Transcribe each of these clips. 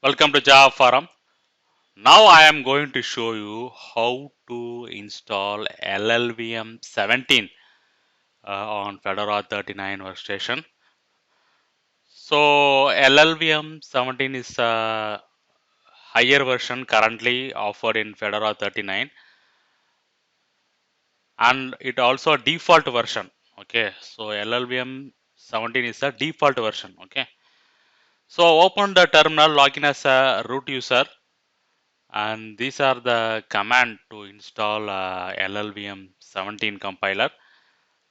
Welcome to Java Forum. Now I am going to show you how to install LLVM 17 on Fedora 39 workstation. So LLVM 17 is a higher version currently offered in Fedora 39 and it also a default version. Okay, so LLVM 17 is a default version. Okay, so open the terminal, login as a root user. And these are the command to install LLVM 17 compiler.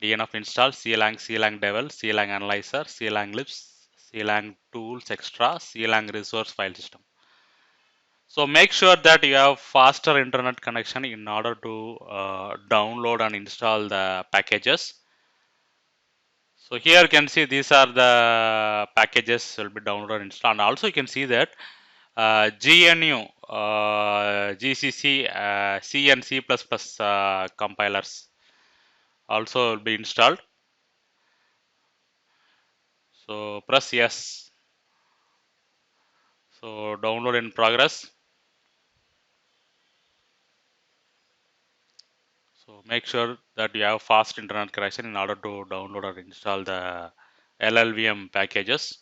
DNF install clang devel, clang analyzer, clang libs, clang tools extra, clang resource file system. So make sure that you have faster internet connection in order to download and install the packages. So here you can see these are the packages will be downloaded and installed. And also you can see that GNU, GCC, C and C++ compilers also will be installed. So press yes. So download in progress. So make sure that you have fast internet connection in order to download or install the LLVM packages.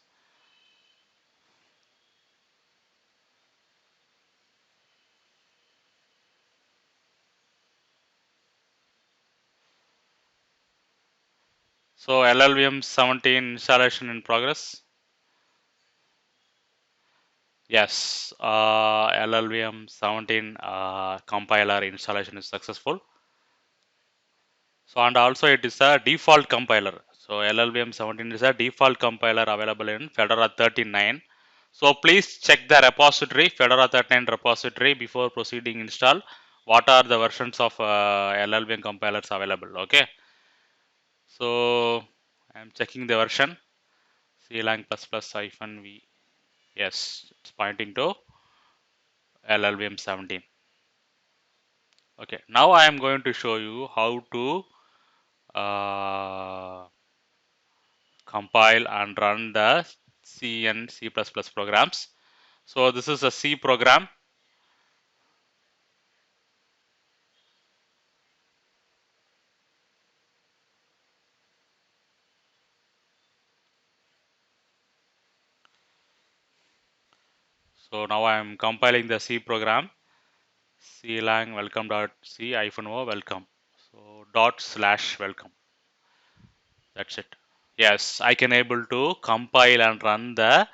So LLVM 17 installation in progress. Yes, LLVM 17 compiler installation is successful. So and also it is a default compiler. So LLVM 17 is a default compiler available in Fedora 39. So please check the repository, Fedora 39 repository before proceeding install. What are the versions of LLVM compilers available? Okay. So I'm checking the version. Clang ++-v. Yes, it's pointing to LLVM 17. Okay. Now I am going to show you how to compile and run the C and C++ programs. So this is a C program. So now I am compiling the C program. Clang welcome.c -o welcome. So /welcome. That's it. Yes, I can able to compile and run the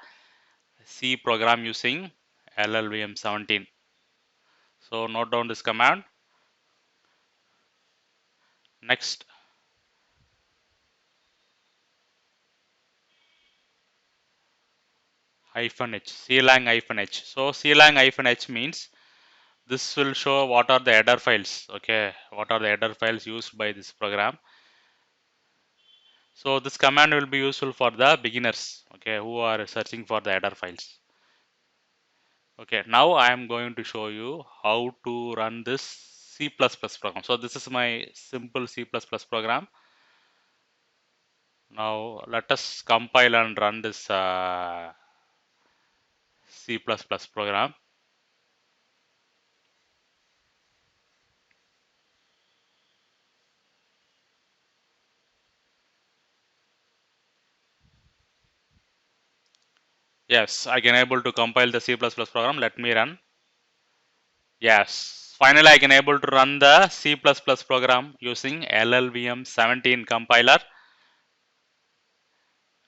C program using LLVM 17. So note down this command. Next. -h, clang-h. So clang-h means this will show what are the header files. Okay, what are the header files used by this program. So this command will be useful for the beginners, okay, who are searching for the header files. Okay, now I am going to show you how to run this C++ program. So this is my simple C++ program. Now let us compile and run this C++ program. Yes, I can able to compile the C++ program. Let me run. Yes, finally I can able to run the C++ program using LLVM 17 compiler.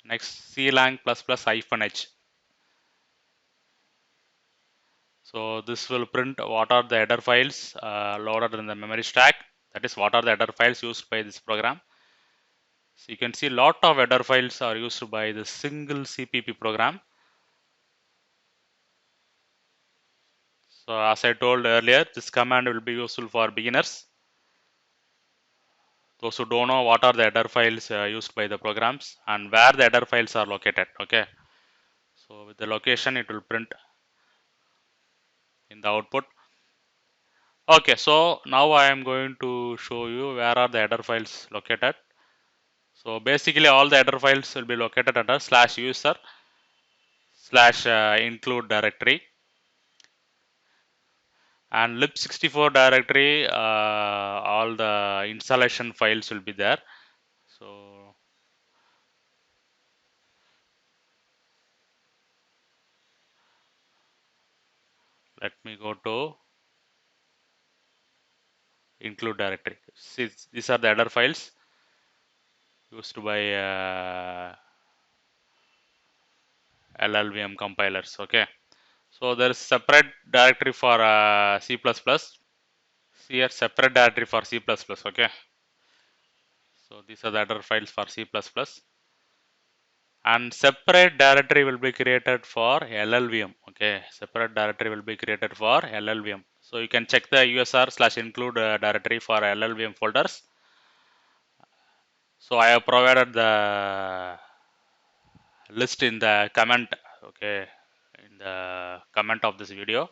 Next clang ++-h. So this will print what are the header files loaded in the memory stack. That is what are the header files used by this program. So you can see lot of header files are used by the single CPP program. So as I told earlier, this command will be useful for beginners. Those who don't know what are the header files used by the programs and where the header files are located. Okay. So with the location it will print in the output. Okay, so now I am going to show you where are the header files located. So basically all the header files will be located under /user/. slash include directory, and lib64 directory, all the installation files will be there. So let me go to include directory. See, these are the other files used by LLVM compilers. Okay, so there is separate directory for C++. Here separate directory for C++. Okay, so these are the other files for C++, and separate directory will be created for LLVM. Okay, separate directory will be created for LLVM. So you can check the usr/include directory for LLVM folders. So I have provided the list in the comment. Okay, in the comment of this video.